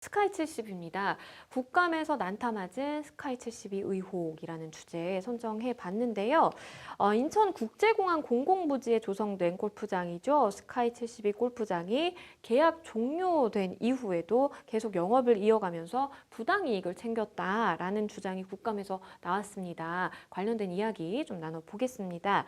스카이 70입니다. 국감에서 난타맞은 스카이 72 의혹이라는 주제에 선정해 봤는데요. 인천국제공항 공공부지에 조성된 골프장이죠. 스카이 72 골프장이 계약 종료된 이후에도 계속 영업을 이어가면서 부당이익을 챙겼다라는 주장이 국감에서 나왔습니다. 관련된 이야기 좀 나눠보겠습니다.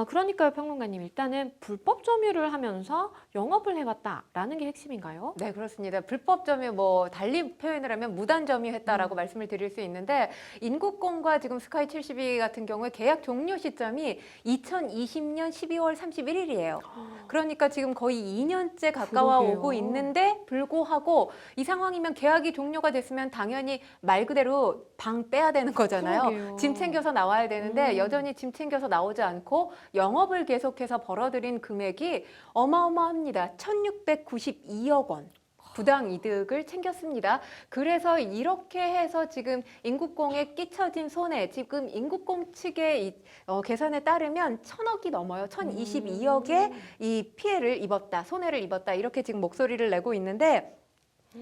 그러니까요, 평론가님. 일단은 불법 점유를 하면서 영업을 해왔다라는 게 핵심인가요? 네, 그렇습니다. 불법 점유 달리 표현을 하면 무단 점유했다라고 말씀을 드릴 수 있는데 인국공과 지금 스카이 72 같은 경우에 계약 종료 시점이 2020년 12월 31일이에요. 그러니까 지금 거의 2년째 가까워 그러게요. 오고 있는데 불구하고 이 상황이면 계약이 종료가 됐으면 당연히 말 그대로 방 빼야 되는 거잖아요. 그러게요. 짐 챙겨서 나와야 되는데 여전히 짐 챙겨서 나오지 않고 영업을 계속해서 벌어들인 금액이 어마어마합니다. 1692억 원. 부당 이득을 챙겼습니다. 그래서 이렇게 해서 지금 인국공에 끼쳐진 손해, 지금 인국공 측의 계산에 따르면 1000억이 넘어요. 1022억의 이 피해를 입었다, 손해를 입었다, 이렇게 지금 목소리를 내고 있는데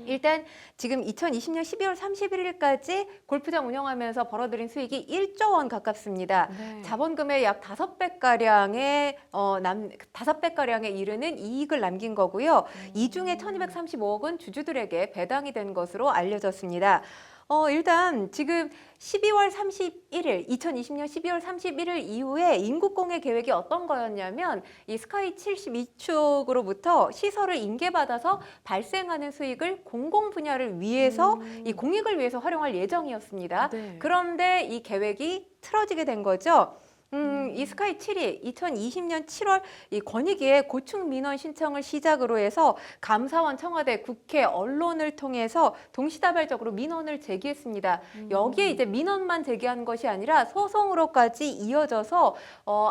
일단 지금 2020년 12월 31일까지 골프장 운영하면서 벌어들인 수익이 1조 원 가깝습니다. 네. 자본금의 약 5배가량의 5배가량에 이르는 이익을 남긴 거고요. 이 중에 1235억은 주주들에게 배당이 된 것으로 알려졌습니다. 일단 지금 12월 31일, 2020년 12월 31일 이후에 인국공의 계획이 어떤 거였냐면 이 스카이 72축으로부터 시설을 인계받아서 발생하는 수익을 공공 분야를 위해서 이 공익을 위해서 활용할 예정이었습니다. 네. 그런데 이 계획이 틀어지게 된 거죠. 이 스카이 7이 2020년 7월 이 권익위의 고충 민원 신청을 시작으로 해서 감사원, 청와대, 국회, 언론을 통해서 동시다발적으로 민원을 제기했습니다. 여기에 이제 민원만 제기한 것이 아니라 소송으로까지 이어져서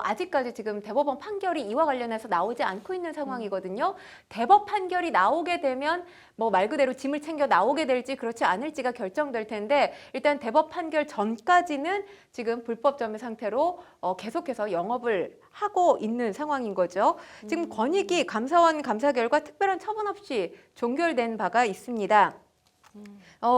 아직까지 지금 대법원 판결이 이와 관련해서 나오지 않고 있는 상황이거든요. 대법 판결이 나오게 되면 말 그대로 짐을 챙겨 나오게 될지 그렇지 않을지가 결정될 텐데 일단 대법 판결 전까지는 지금 불법 점유 상태로 계속해서 영업을 하고 있는 상황인 거죠. 지금 권익위 감사원 감사 결과 특별한 처분 없이 종결된 바가 있습니다.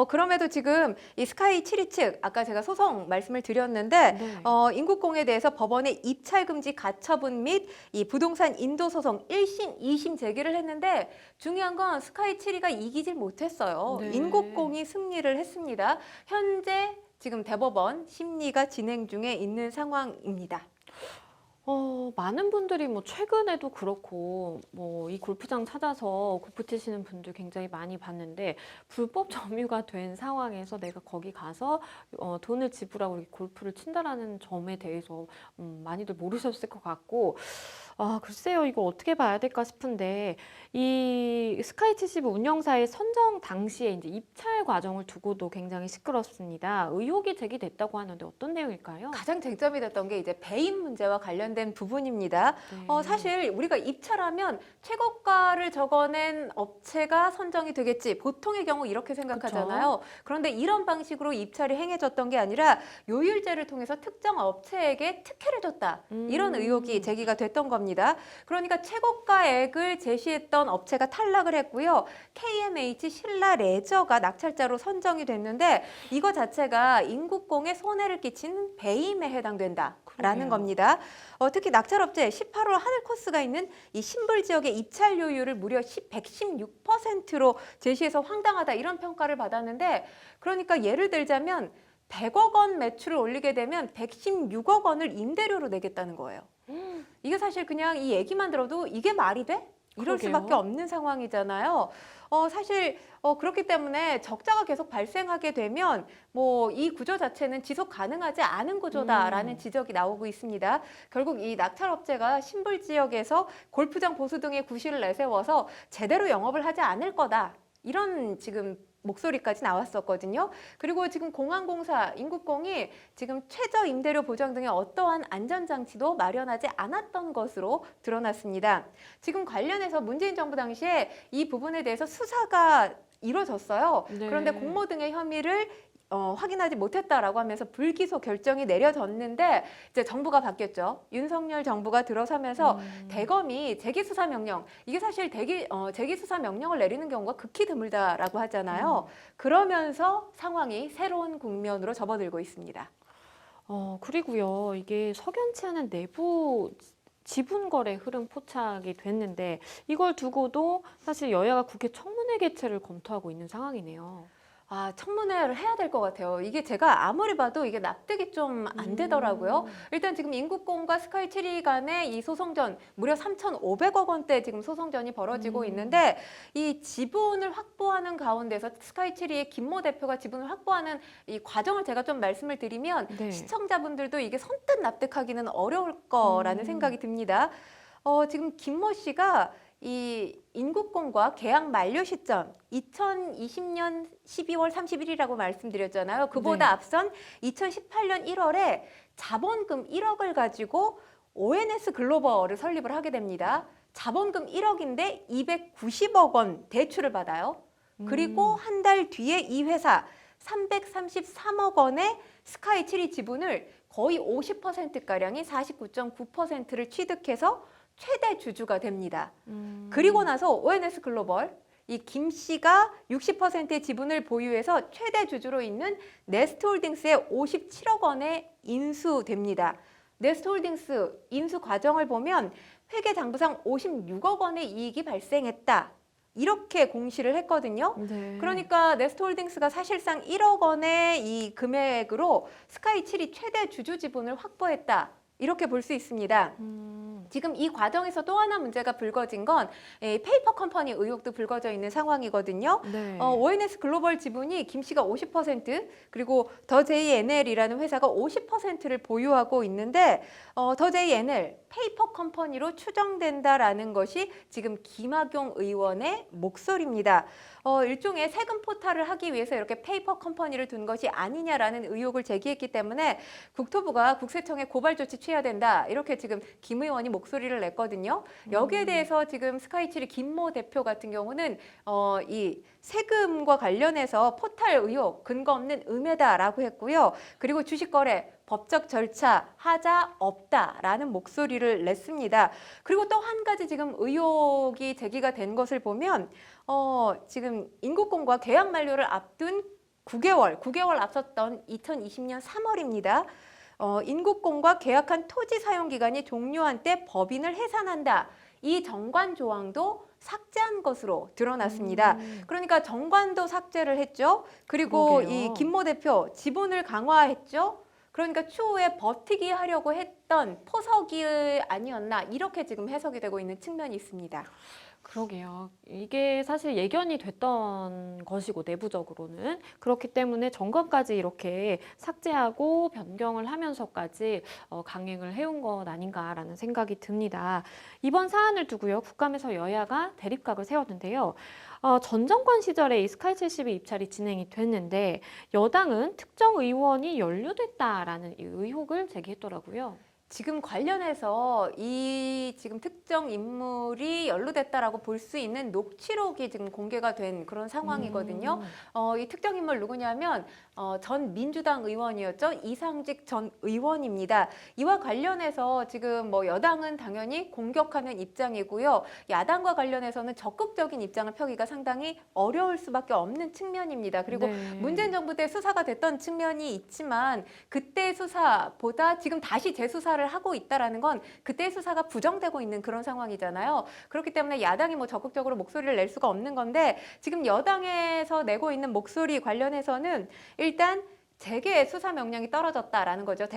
그럼에도 지금 이 스카이 7위 측, 아까 제가 소송 말씀을 드렸는데, 네. 인국공에 대해서 법원에 입찰금지 가처분 및 이 부동산 인도 소송 1심, 2심 제기를 했는데, 중요한 건 스카이 7위가 이기질 못했어요. 네. 인국공이 승리를 했습니다. 현재 지금 대법원 심리가 진행 중에 있는 상황입니다. 많은 분들이 최근에도 그렇고 이 골프장 찾아서 골프 치시는 분들 굉장히 많이 봤는데 불법 점유가 된 상황에서 내가 거기 가서 돈을 지불하고 이렇게 골프를 친다라는 점에 대해서 많이들 모르셨을 것 같고 글쎄요, 이거 어떻게 봐야 될까 싶은데 이 스카이 72 운영사의 선정 당시에 이제 입찰 과정을 두고도 굉장히 시끄럽습니다. 의혹이 제기됐다고 하는데 어떤 내용일까요? 가장 쟁점이 됐던 게 이제 배임 문제와 관련된 부분입니다. 네. 사실 우리가 입찰하면 최고가를 적어낸 업체가 선정이 되겠지. 보통의 경우 이렇게 생각하잖아요. 그런데 이런 방식으로 입찰이 행해졌던 게 아니라 요율제를 통해서 특정 업체에게 특혜를 줬다. 이런 의혹이 제기가 됐던 겁니다. 그러니까 최고가액을 제시했던 업체가 탈락을 했고요. KMH 신라 레저가 낙찰자로 선정이 됐는데 이거 자체가 인국공에 손해를 끼친 배임에 해당된다라는 그러게요. 겁니다. 특히 낙찰업체 18홀 하늘 코스가 있는 이 신불 지역의 입찰료율을 무려 116%로 제시해서 황당하다 이런 평가를 받았는데 그러니까 예를 들자면 100억 원 매출을 올리게 되면 116억 원을 임대료로 내겠다는 거예요. 이게 사실 그냥 이 얘기만 들어도 이게 말이 돼? 이럴 그러게요. 수밖에 없는 상황이잖아요. 사실 그렇기 때문에 적자가 계속 발생하게 되면 이 구조 자체는 지속 가능하지 않은 구조다라는 지적이 나오고 있습니다. 결국 이 낙찰업체가 신불 지역에서 골프장 보수 등의 구실을 내세워서 제대로 영업을 하지 않을 거다. 이런 지금 목소리까지 나왔었거든요. 그리고 지금 공항공사, 인국공이 지금 최저 임대료 보장 등의 어떠한 안전장치도 마련하지 않았던 것으로 드러났습니다. 지금 관련해서 문재인 정부 당시에 이 부분에 대해서 수사가 이루어졌어요. 네. 그런데 공모 등의 혐의를 확인하지 못했다라고 하면서 불기소 결정이 내려졌는데 이제 정부가 바뀌었죠. 윤석열 정부가 들어서면서 대검이 재기수사 명령, 이게 사실 재기수사 명령을 내리는 경우가 극히 드물다라고 하잖아요. 그러면서 상황이 새로운 국면으로 접어들고 있습니다. 그리고요, 이게 석연치 않은 내부 지분 거래 흐름 포착이 됐는데 이걸 두고도 사실 여야가 국회 청문회 개최를 검토하고 있는 상황이네요. 청문회를 해야 될 것 같아요. 이게 제가 아무리 봐도 이게 납득이 좀 안 되더라고요. 일단 지금 인국공과 스카이트리 간의 이 소송전 무려 3,500억 원대 지금 소송전이 벌어지고 있는데 이 지분을 확보하는 가운데서 스카이트리의 김모 대표가 지분을 확보하는 이 과정을 제가 좀 말씀을 드리면 네. 시청자분들도 이게 선뜻 납득하기는 어려울 거라는 생각이 듭니다. 지금 김모 씨가 이 인국공과 계약 만료 시점 2020년 12월 31일이라고 말씀드렸잖아요. 그보다 네. 앞선 2018년 1월에 자본금 1억을 가지고 ONS 글로벌을 설립을 하게 됩니다. 자본금 1억인데 290억 원 대출을 받아요. 그리고 한 달 뒤에 이 회사 333억 원의 스카이7이 지분을 거의 50%가량인 49.9%를 취득해서 최대 주주가 됩니다. 그리고 나서 ONS 글로벌, 이 김 씨가 60%의 지분을 보유해서 최대 주주로 있는 네스트홀딩스에 57억 원에 인수됩니다. 네스트홀딩스 인수 과정을 보면 회계장부상 56억 원의 이익이 발생했다. 이렇게 공시를 했거든요. 네. 그러니까 네스트홀딩스가 사실상 1억 원의 이 금액으로 스카이7이 최대 주주 지분을 확보했다. 이렇게 볼 수 있습니다. 지금 이 과정에서 또 하나 문제가 불거진 건 페이퍼 컴퍼니 의혹도 불거져 있는 상황이거든요. 네. ONS 글로벌 지분이 김 씨가 50% 그리고 더 JNL이라는 회사가 50%를 보유하고 있는데 더 JNL 페이퍼 컴퍼니로 추정된다라는 것이 지금 김학용 의원의 목소리입니다. 일종의 세금 포탈을 하기 위해서 이렇게 페이퍼 컴퍼니를 둔 것이 아니냐라는 의혹을 제기했기 때문에 국토부가 국세청에 고발 조치 취해야 된다. 이렇게 지금 김 의원이 목소리를 냈거든요. 여기에 대해서 지금 스카이칠이 김모 대표 같은 경우는 이 세금과 관련해서 포탈 의혹 근거 없는 음해다라고 했고요. 그리고 주식거래 법적 절차 하자 없다라는 목소리를 냈습니다. 그리고 또 한 가지 지금 의혹이 제기가 된 것을 보면 지금 인국공과 계약 만료를 앞둔 9개월 앞섰던 2020년 3월입니다. 인국공과 계약한 토지 사용 기간이 종료한 때 법인을 해산한다. 이 정관 조항도 삭제한 것으로 드러났습니다. 그러니까 정관도 삭제를 했죠. 그리고 그러게요. 이 김모 대표 지분을 강화했죠. 그러니까 추후에 버티기 하려고 했던 포석이 아니었나 이렇게 지금 해석이 되고 있는 측면이 있습니다. 그러게요. 이게 사실 예견이 됐던 것이고 내부적으로는 그렇기 때문에 정관까지 이렇게 삭제하고 변경을 하면서까지 강행을 해온 것 아닌가라는 생각이 듭니다. 이번 사안을 두고요. 국감에서 여야가 대립각을 세웠는데요. 전 정권 시절에 이 스카이70의 입찰이 진행이 됐는데 여당은 특정 의원이 연루됐다라는 이 의혹을 제기했더라고요. 지금 관련해서 이 지금 특정 인물이 연루됐다라고 볼 수 있는 녹취록이 지금 공개가 된 그런 상황이거든요. 이 특정 인물 누구냐면 전 민주당 의원이었죠. 이상직 전 의원입니다. 이와 관련해서 지금 뭐 여당은 당연히 공격하는 입장이고요. 야당과 관련해서는 적극적인 입장을 펴기가 상당히 어려울 수밖에 없는 측면입니다. 그리고 네. 문재인 정부 때 수사가 됐던 측면이 있지만 그때 수사보다 지금 다시 재수사를 하고 있다라는 건 그때 수사가 부정되고 있는 그런 상황이잖아요. 그렇기 때문에 야당이 뭐 적극적으로 목소리를 낼 수가 없는 건데 지금 여당에서 내고 있는 목소리 관련해서는 일단 재계 수사 명령이 떨어졌다라는 거죠.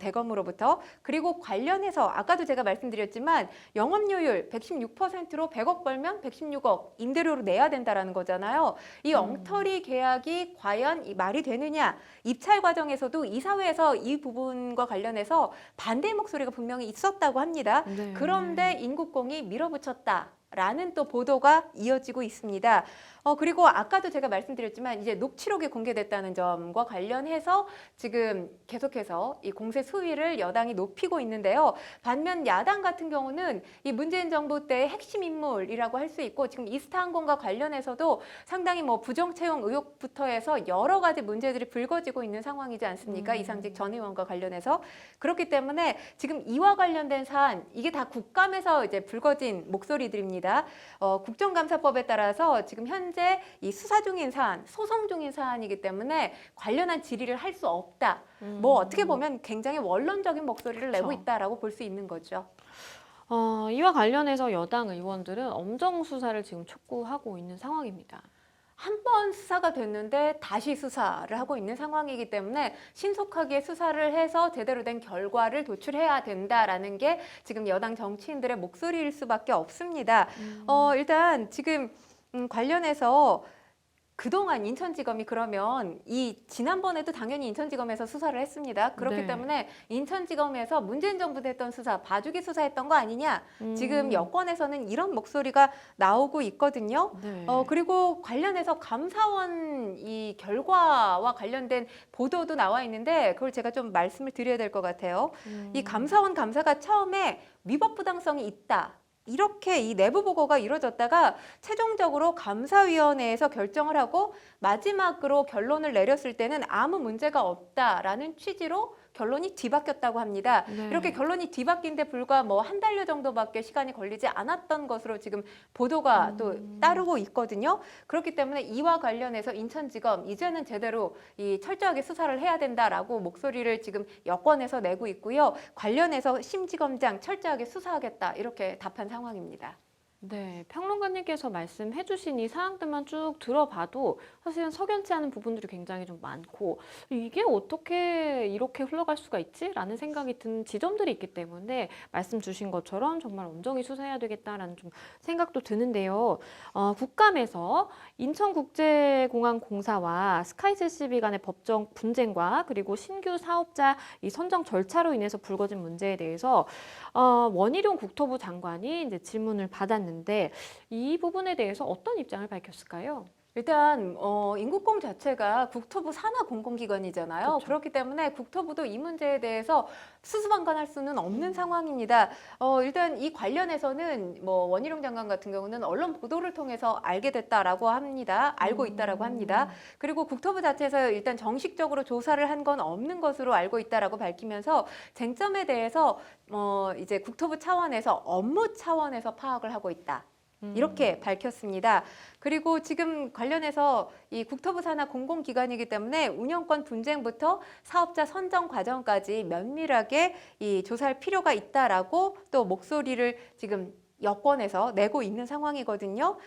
대검으로부터. 그리고 관련해서 아까도 제가 말씀드렸지만 영업료율 116%로 100억 벌면 116억 임대료로 내야 된다라는 거잖아요. 이 엉터리 계약이 과연 이 말이 되느냐. 입찰 과정에서도 이사회에서 이 부분과 관련해서 반대 목소리가 분명히 있었다고 합니다. 네. 그런데 인국공이 밀어붙였다. 라는 또 보도가 이어지고 있습니다. 그리고 아까도 제가 말씀드렸지만 이제 녹취록이 공개됐다는 점과 관련해서 지금 계속해서 이 공세 수위를 여당이 높이고 있는데요. 반면 야당 같은 경우는 이 문재인 정부 때의 핵심 인물이라고 할 수 있고 지금 이스타항공과 관련해서도 상당히 뭐 부정 채용 의혹부터 해서 여러 가지 문제들이 불거지고 있는 상황이지 않습니까? 이상직 전 의원과 관련해서. 그렇기 때문에 지금 이와 관련된 사안 이게 다 국감에서 이제 불거진 목소리들입니다. 국정감사법에 따라서 지금 현재 이 수사 중인 사안, 소송 중인 사안이기 때문에 관련한 질의를 할 수 없다. 뭐 어떻게 보면 굉장히 원론적인 목소리를 내고 그렇죠. 있다라고 볼 수 있는 거죠. 이와 관련해서 여당 의원들은 엄정 수사를 지금 촉구하고 있는 상황입니다. 한 번 수사가 됐는데 다시 수사를 하고 있는 상황이기 때문에 신속하게 수사를 해서 제대로 된 결과를 도출해야 된다라는 게 지금 여당 정치인들의 목소리일 수밖에 없습니다. 일단 지금 관련해서 그동안 인천지검이 그러면 이 지난번에도 당연히 인천지검에서 수사를 했습니다. 그렇기 네. 때문에 인천지검에서 문재인 정부 때 했던 수사, 봐주기 수사했던 거 아니냐? 지금 여권에서는 이런 목소리가 나오고 있거든요. 네. 그리고 관련해서 감사원 이 결과와 관련된 보도도 나와 있는데 그걸 제가 좀 말씀을 드려야 될 것 같아요. 이 감사원 감사가 처음에 위법 부당성이 있다. 이렇게 이 내부 보고가 이루어졌다가 최종적으로 감사위원회에서 결정을 하고 마지막으로 결론을 내렸을 때는 아무 문제가 없다라는 취지로 결론이 뒤바뀌었다고 합니다. 네. 이렇게 결론이 뒤바뀐 데 불과 뭐 한 달여 정도밖에 시간이 걸리지 않았던 것으로 지금 보도가 또 따르고 있거든요. 그렇기 때문에 이와 관련해서 인천지검 이제는 제대로 이 철저하게 수사를 해야 된다라고 목소리를 지금 여권에서 내고 있고요. 관련해서 심지검장 철저하게 수사하겠다 이렇게 답한 상황입니다. 네, 평론가님께서 말씀해 주신 이 사항들만 쭉 들어봐도 사실은 석연치 않은 부분들이 굉장히 좀 많고 이게 어떻게 이렇게 흘러갈 수가 있지? 라는 생각이 드는 지점들이 있기 때문에 말씀 주신 것처럼 정말 엄정히 수사해야 되겠다라는 좀 생각도 드는데요. 국감에서 인천국제공항공사와 스카이74 간의 법적 분쟁과 그리고 신규 사업자 이 선정 절차로 인해서 불거진 문제에 대해서 원희룡 국토부 장관이 이제 질문을 받았는데 이 부분에 대해서 어떤 입장을 밝혔을까요? 일단 인국공 자체가 국토부 산하 공공기관이잖아요. 그렇죠. 그렇기 때문에 국토부도 이 문제에 대해서 수수방관할 수는 없는 상황입니다. 일단 이 관련해서는 뭐 원희룡 장관 같은 경우는 언론 보도를 통해서 알게 됐다라고 합니다. 알고 있다라고 합니다. 그리고 국토부 자체에서 일단 정식적으로 조사를 한 건 없는 것으로 알고 있다라고 밝히면서 쟁점에 대해서 이제 국토부 차원에서 업무 차원에서 파악을 하고 있다. 이렇게 밝혔습니다. 그리고 지금 관련해서 이 국토부 산하 공공기관이기 때문에 운영권 분쟁부터 사업자 선정 과정까지 면밀하게 이 조사할 필요가 있다라고 또 목소리를 지금 여권에서 내고 있는 상황이거든요.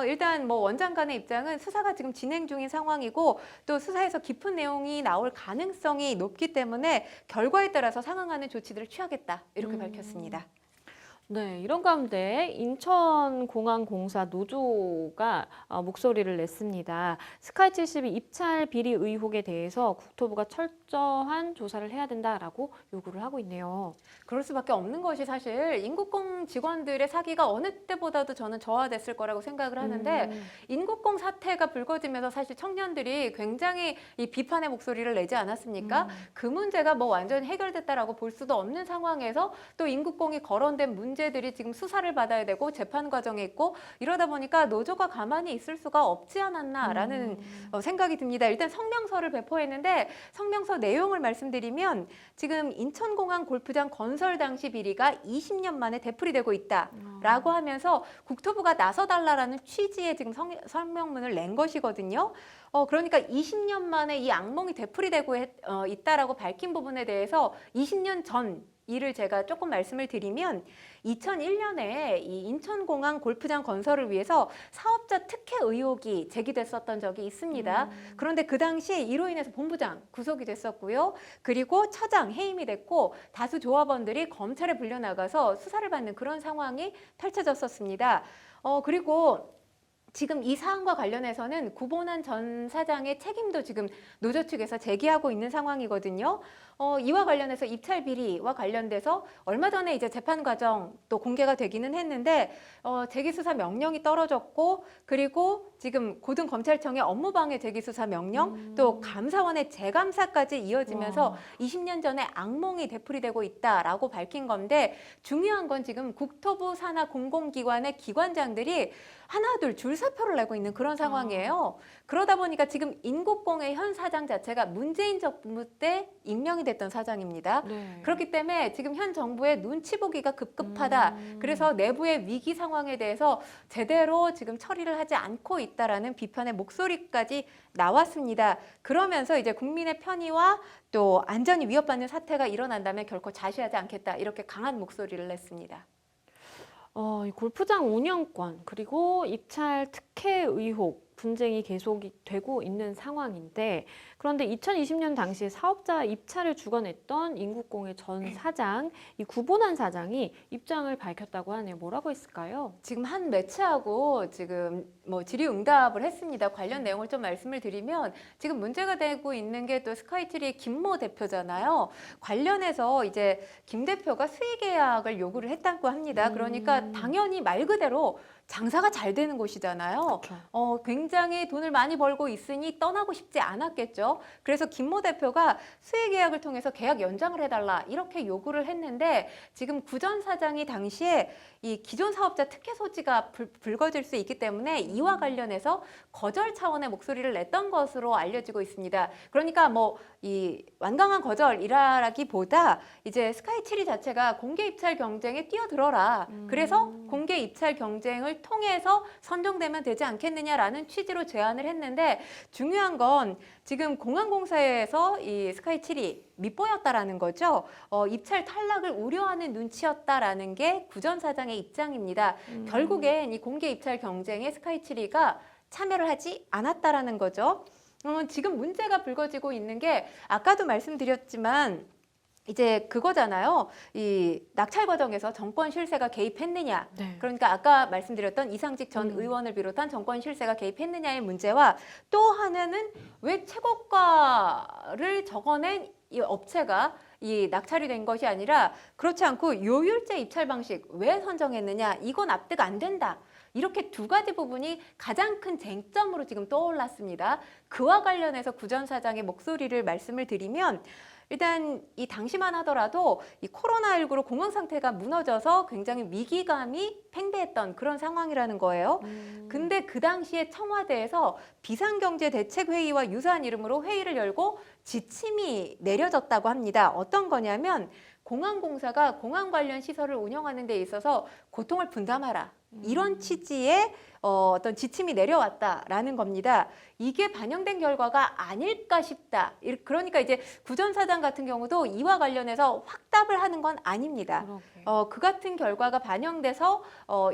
일단 뭐 원장관의 입장은 수사가 지금 진행 중인 상황이고 또 수사에서 깊은 내용이 나올 가능성이 높기 때문에 결과에 따라서 상응하는 조치들을 취하겠다 이렇게 밝혔습니다. 네, 이런 가운데 인천공항공사 노조가 목소리를 냈습니다. 스카이72 입찰 비리 의혹에 대해서 국토부가 철저한 조사를 해야 된다라고 요구를 하고 있네요. 그럴 수밖에 없는 것이 사실 인국공 직원들의 사기가 어느 때보다도 저는 저하됐을 거라고 생각을 하는데 인국공 사태가 불거지면서 사실 청년들이 굉장히 이 비판의 목소리를 내지 않았습니까? 그 문제가 뭐 완전히 해결됐다라고 볼 수도 없는 상황에서 또 인국공이 거론된 문제들이 지금 수사를 받아야 되고 재판 과정에 있고 이러다 보니까 노조가 가만히 있을 수가 없지 않았나라는 생각이 듭니다. 일단 성명서를 배포했는데 성명서 내용을 말씀드리면 지금 인천공항 골프장 건설 당시 비리가 20년 만에 되풀이되고 있다라고 하면서 국토부가 나서달라라는 취지의 지금 성명문을 낸 것이거든요. 그러니까 20년 만에 이 악몽이 되풀이되고 있다라고 밝힌 부분에 대해서 20년 전 이를 제가 조금 말씀을 드리면 2001년에 이 인천공항 골프장 건설을 위해서 사업자 특혜 의혹이 제기됐었던 적이 있습니다. 그런데 그 당시에 이로 인해서 본부장 구속이 됐었고요. 그리고 처장 해임이 됐고 다수 조합원들이 검찰에 불려나가서 수사를 받는 그런 상황이 펼쳐졌었습니다. 그리고 지금 이 사안과 관련해서는 구본환 전 사장의 책임도 지금 노조 측에서 제기하고 있는 상황이거든요. 이와 관련해서 입찰 비리와 관련돼서 얼마 전에 이제 재판 과정 또 공개가 되기는 했는데 재기수사 명령이 떨어졌고 그리고 지금 고등검찰청의 업무방해 재기수사 명령 또 감사원의 재감사까지 이어지면서 와. 20년 전에 악몽이 되풀이되고 있다라고 밝힌 건데 중요한 건 지금 국토부 산하 공공기관의 기관장들이 하나둘 줄사표를 내고 있는 그런 상황이에요. 그러다 보니까 지금 인국공의 현 사장 자체가 문재인 정부 때 임명이 됐던 사장입니다. 네. 그렇기 때문에 지금 현 정부의 눈치 보기가 급급하다. 그래서 내부의 위기 상황에 대해서 제대로 지금 처리를 하지 않고 있다라는 비판의 목소리까지 나왔습니다. 그러면서 이제 국민의 편의와 또 안전이 위협받는 사태가 일어난다면 결코 자시하지 않겠다. 이렇게 강한 목소리를 냈습니다. 이 골프장 운영권 그리고 입찰 특혜 의혹 분쟁이 계속이 되고 있는 상황인데 그런데 2020년 당시에 사업자 입찰을 주관했던 인국공의 전 사장, 이 구본환 사장이 입장을 밝혔다고 하네요. 뭐라고 했을까요? 지금 한 매체하고 지금 뭐 질의응답을 했습니다. 관련 내용을 좀 말씀을 드리면 지금 문제가 되고 있는 게 또 스카이트리의 김모 대표잖아요. 관련해서 이제 김 대표가 수의 계약을 요구를 했다고 합니다. 그러니까 당연히 말 그대로 장사가 잘 되는 곳이잖아요. 그렇죠. 굉장히 돈을 많이 벌고 있으니 떠나고 싶지 않았겠죠. 그래서 김모 대표가 수의 계약을 통해서 계약 연장을 해달라 이렇게 요구를 했는데 지금 구 전 사장이 당시에 이 기존 사업자 특혜 소지가 불거질 수 있기 때문에 이와 관련해서 거절 차원의 목소리를 냈던 것으로 알려지고 있습니다. 그러니까 뭐 이 완강한 거절이라기보다 이제 스카이7이 자체가 공개 입찰 경쟁에 뛰어들어라. 그래서 공개 입찰 경쟁을 통해서 선정되면 되지 않겠느냐라는 취지로 제안을 했는데 중요한 건 지금 공항공사에서 이 스카이7이 밑보였다라는 거죠. 입찰 탈락을 우려하는 눈치였다라는 게 구 전 사장의 입장입니다. 결국엔 이 공개 입찰 경쟁에 스카이7이가 참여를 하지 않았다라는 거죠. 지금 문제가 불거지고 있는 게 아까도 말씀드렸지만 이제 그거잖아요. 이 낙찰 과정에서 정권 실세가 개입했느냐. 네. 그러니까 아까 말씀드렸던 이상직 전 의원을 비롯한 정권 실세가 개입했느냐의 문제와 또 하나는 왜 최고가를 적어낸 이 업체가 이 낙찰이 된 것이 아니라 그렇지 않고 요율제 입찰 방식 왜 선정했느냐. 이건 납득 안 된다. 이렇게 두 가지 부분이 가장 큰 쟁점으로 지금 떠올랐습니다. 그와 관련해서 구 전 사장의 목소리를 말씀을 드리면 일단 이 당시만 하더라도 이 코로나19로 공황 상태가 무너져서 굉장히 위기감이 팽배했던 그런 상황이라는 거예요. 근데 그 당시에 청와대에서 비상경제대책회의와 유사한 이름으로 회의를 열고 지침이 내려졌다고 합니다. 어떤 거냐면 공항공사가 공항 관련 시설을 운영하는 데 있어서 고통을 분담하라. 이런 취지의 어떤 지침이 내려왔다라는 겁니다. 이게 반영된 결과가 아닐까 싶다. 그러니까 이제 구 전 사장 같은 경우도 이와 관련해서 확답을 하는 건 아닙니다. 그 같은 결과가 반영돼서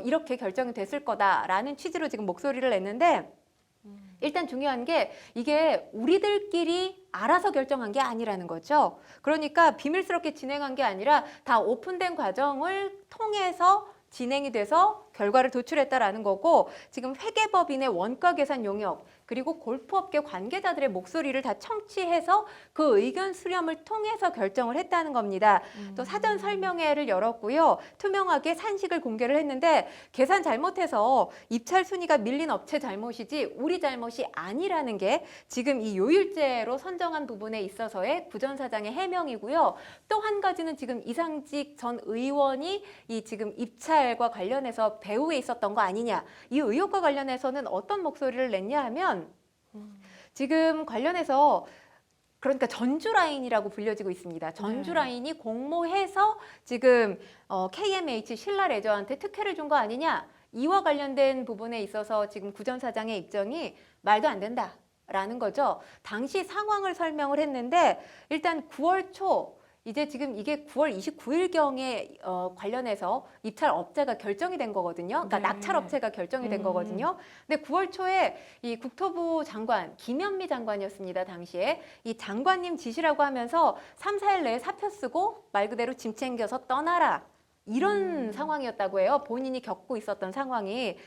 이렇게 결정이 됐을 거다라는 취지로 지금 목소리를 냈는데 일단 중요한 게 이게 우리들끼리 알아서 결정한 게 아니라는 거죠. 그러니까 비밀스럽게 진행한 게 아니라 다 오픈된 과정을 통해서 진행이 돼서 결과를 도출했다라는 거고 지금 회계법인의 원가 계산 용역 그리고 골프업계 관계자들의 목소리를 다 청취해서 그 의견 수렴을 통해서 결정을 했다는 겁니다. 또 사전 설명회를 열었고요. 투명하게 산식을 공개를 했는데 계산 잘못해서 입찰 순위가 밀린 업체 잘못이지 우리 잘못이 아니라는 게 지금 이 요율제로 선정한 부분에 있어서의 구 전 사장의 해명이고요. 또 한 가지는 지금 이상직 전 의원이 이 지금 입찰과 관련해서 배후에 있었던 거 아니냐. 이 의혹과 관련해서는 어떤 목소리를 냈냐 하면 지금 관련해서 그러니까 전주 라인이라고 불려지고 있습니다. 전주 라인이 공모해서 지금 KMH 신라레저한테 특혜를 준 거 아니냐. 이와 관련된 부분에 있어서 지금 구 전 사장의 입장이 말도 안 된다라는 거죠. 당시 상황을 설명을 했는데 일단 9월 초 이제 지금 이게 9월 29일경에 관련해서 입찰 업체가 결정이 된 거거든요. 그러니까 낙찰 업체가 결정이 된 거거든요. 근데 9월 초에 이 국토부 장관 김현미 장관이었습니다. 당시에 이 장관님 지시라고 하면서 3, 4일 내에 사표 쓰고 말 그대로 짐 챙겨서 떠나라. 이런 상황이었다고 해요. 본인이 겪고 있었던 상황이.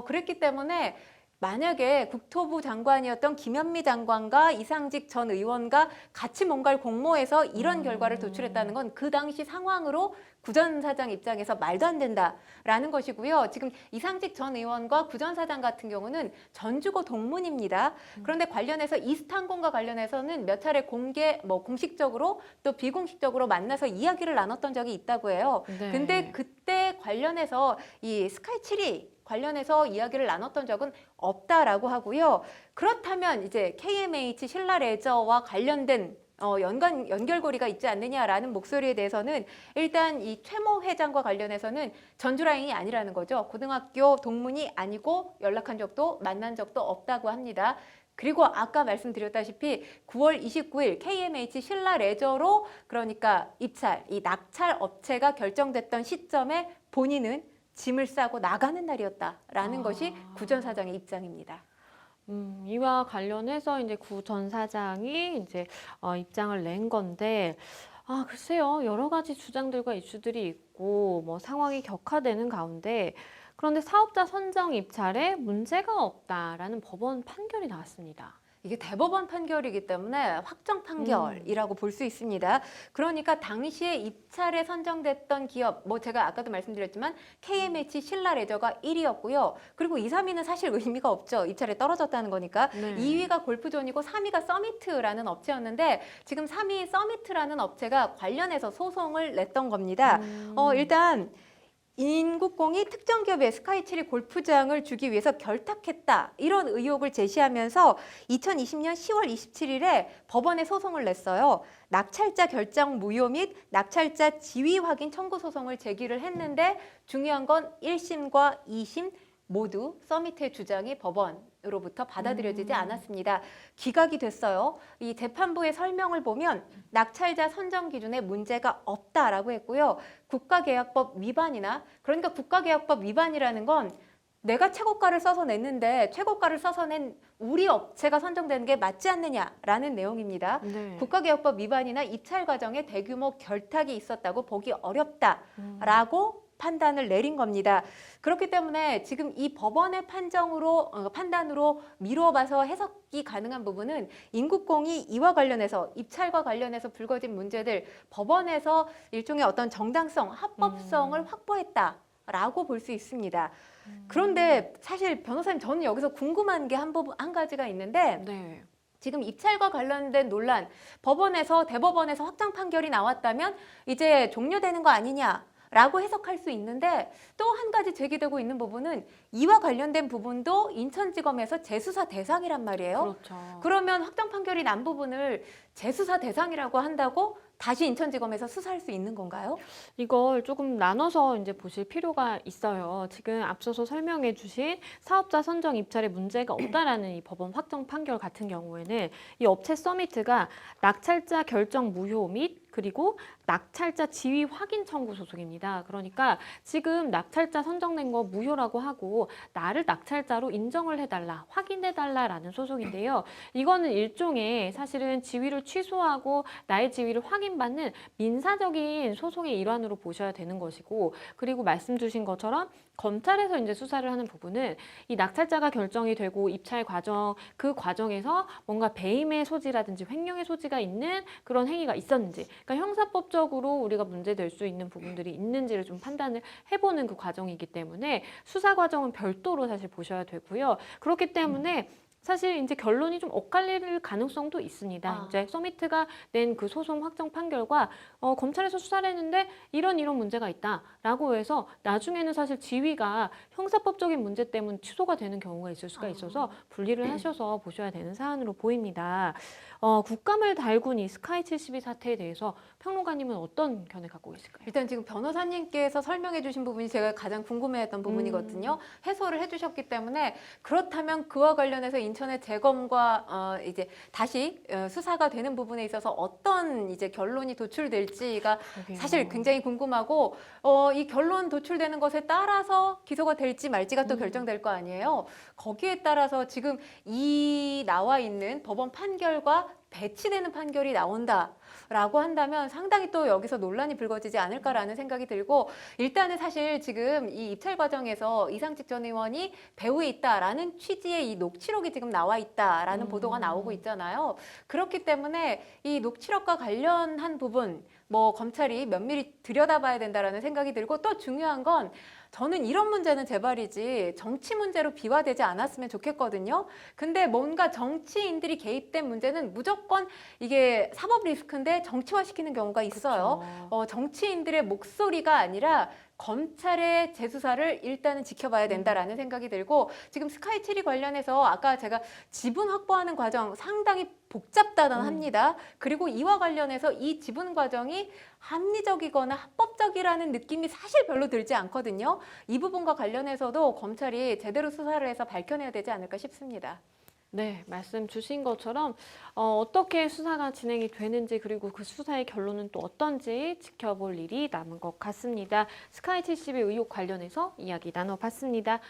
그랬기 때문에 만약에 국토부 장관이었던 김현미 장관과 이상직 전 의원과 같이 뭔가를 공모해서 이런 결과를 도출했다는 건 그 당시 상황으로 구 전 사장 입장에서 말도 안 된다라는 것이고요. 지금 이상직 전 의원과 구 전 사장 같은 경우는 전주고 동문입니다. 그런데 관련해서 이스탄공과 관련해서는 몇 차례 공식적으로 또 비공식적으로 만나서 이야기를 나눴던 적이 있다고 해요. 네. 근데 그때 관련해서 이 스카이 7이 관련해서 이야기를 나눴던 적은 없다라고 하고요. 그렇다면 이제 KMH 신라레저와 관련된 연결고리가 있지 않느냐라는 목소리에 대해서는 일단 이 최모 회장과 관련해서는 전주라인이 아니라는 거죠. 고등학교 동문이 아니고 연락한 적도 만난 적도 없다고 합니다. 그리고 아까 말씀드렸다시피 9월 29일 KMH 신라레저로 그러니까 입찰, 이 낙찰 업체가 결정됐던 시점에 본인은 짐을 싸고 나가는 날이었다라는 것이 구 전 사장의 입장입니다. 이와 관련해서 이제 구 전 사장이 이제 입장을 낸 건데, 글쎄요. 여러 가지 주장들과 이슈들이 있고, 뭐 상황이 격화되는 가운데, 그런데 사업자 선정 입찰에 문제가 없다라는 법원 판결이 나왔습니다. 이게 대법원 판결이기 때문에 확정 판결이라고 볼 수 있습니다. 그러니까 당시에 입찰에 선정됐던 기업, 뭐 제가 아까도 말씀드렸지만 KMH 신라레저가 1위였고요. 그리고 2, 3위는 사실 의미가 없죠. 입찰에 떨어졌다는 거니까. 네. 2위가 골프존이고 3위가 서미트라는 업체였는데 지금 3위 서미트라는 업체가 관련해서 소송을 냈던 겁니다. 일단 인국공이 특정 기업에 스카이7이 골프장을 주기 위해서 결탁했다. 이런 의혹을 제시하면서 2020년 10월 27일에 법원에 소송을 냈어요. 낙찰자 결정 무효 및 낙찰자 지위 확인 청구 소송을 제기를 했는데 중요한 건 1심과 2심 모두 서미트의 주장이 법원으로부터 받아들여지지 않았습니다. 기각이 됐어요. 이 재판부의 설명을 보면 낙찰자 선정 기준에 문제가 없다라고 했고요. 국가계약법 위반이나 그러니까 국가계약법 위반이라는 건 내가 최고가를 써서 냈는데 최고가를 써서 낸 우리 업체가 선정되는 게 맞지 않느냐라는 내용입니다. 네. 국가계약법 위반이나 입찰 과정에 대규모 결탁이 있었다고 보기 어렵다라고 판단을 내린 겁니다. 그렇기 때문에 지금 이 법원의 판단으로 미뤄봐서 해석이 가능한 부분은 인국공이 이와 관련해서 입찰과 관련해서 불거진 문제들 법원에서 일종의 어떤 정당성, 합법성을 확보했다라고 볼 수 있습니다. 그런데 사실 변호사님 저는 여기서 궁금한 게 한 가지가 있는데 네. 지금 입찰과 관련된 논란 대법원에서 확정 판결이 나왔다면 이제 종료되는 거 아니냐? 라고 해석할 수 있는데 또 한 가지 제기되고 있는 부분은 이와 관련된 부분도 인천지검에서 재수사 대상이란 말이에요. 그렇죠. 그러면 확정 판결이 난 부분을 재수사 대상이라고 한다고 다시 인천지검에서 수사할 수 있는 건가요? 이걸 조금 나눠서 이제 보실 필요가 있어요. 지금 앞서서 설명해 주신 사업자 선정 입찰에 문제가 없다라는 이 법원 확정 판결 같은 경우에는 이 업체 서미트가 낙찰자 결정 무효 및 그리고 낙찰자 지위 확인 청구 소송입니다. 그러니까 지금 낙찰자 선정된 거 무효라고 하고 나를 낙찰자로 인정을 해달라, 확인해달라라는 소송인데요. 이거는 일종의 사실은 지위를 취소하고 나의 지위를 확인받는 민사적인 소송의 일환으로 보셔야 되는 것이고, 그리고 말씀 주신 것처럼 검찰에서 이제 수사를 하는 부분은 이 낙찰자가 결정이 되고 입찰 과정, 그 과정에서 뭔가 배임의 소지라든지 횡령의 소지가 있는 그런 행위가 있었는지, 그러니까 형사법적으로 우리가 문제될 수 있는 부분들이 있는지를 좀 판단을 해보는 그 과정이기 때문에 수사 과정은 별도로 사실 보셔야 되고요. 그렇기 때문에 사실 이제 결론이 좀 엇갈릴 가능성도 있습니다. 이제 서미트가 낸 그 소송 확정 판결과 검찰에서 수사를 했는데 이런 문제가 있다라고 해서 나중에는 사실 지위가 형사법적인 문제 때문에 취소가 되는 경우가 있을 수가 있어서 분리를 하셔서 보셔야 되는 사안으로 보입니다. 국감을 달군 이 스카이 72 사태에 대해서 평론가님은 어떤 견해 갖고 계실까요? 일단 지금 변호사님께서 설명해 주신 부분이 제가 가장 궁금해했던 부분이거든요. 해소를 해주셨기 때문에 그렇다면 그와 관련해서 인천의 재검과 이제 다시 수사가 되는 부분에 있어서 어떤 이제 결론이 도출될지가 그러게요. 사실 굉장히 궁금하고 이 결론 도출되는 것에 따라서 기소가 될지 말지가 또 결정될 거 아니에요. 거기에 따라서 지금 이 나와 있는 법원 판결과 배치되는 판결이 나온다라고 한다면 상당히 또 여기서 논란이 불거지지 않을까라는 생각이 들고, 일단은 사실 지금 이 입찰 과정에서 이상직 전 의원이 배후에 있다라는 취지의 이 녹취록이 지금 나와 있다라는 보도가 나오고 있잖아요. 그렇기 때문에 이 녹취록과 관련한 부분, 뭐 검찰이 면밀히 들여다봐야 된다라는 생각이 들고, 또 중요한 건 저는 이런 문제는 재발이지 정치 문제로 비화되지 않았으면 좋겠거든요. 근데 뭔가 정치인들이 개입된 문제는 무조건 이게 사법 리스크인데 정치화시키는 경우가 있어요. 그쵸. 정치인들의 목소리가 아니라 검찰의 재수사를 일단은 지켜봐야 된다라는 생각이 들고, 지금 스카이 7이 관련해서 아까 제가 지분 확보하는 과정 상당히 복잡다는 합니다. 그리고 이와 관련해서 이 지분 과정이 합리적이거나 합법적이라는 느낌이 사실 별로 들지 않거든요. 이 부분과 관련해서도 검찰이 제대로 수사를 해서 밝혀내야 되지 않을까 싶습니다. 네, 말씀 주신 것처럼 어떻게 수사가 진행이 되는지, 그리고 그 수사의 결론은 또 어떤지 지켜볼 일이 남은 것 같습니다. 스카이 70의 의혹 관련해서 이야기 나눠봤습니다.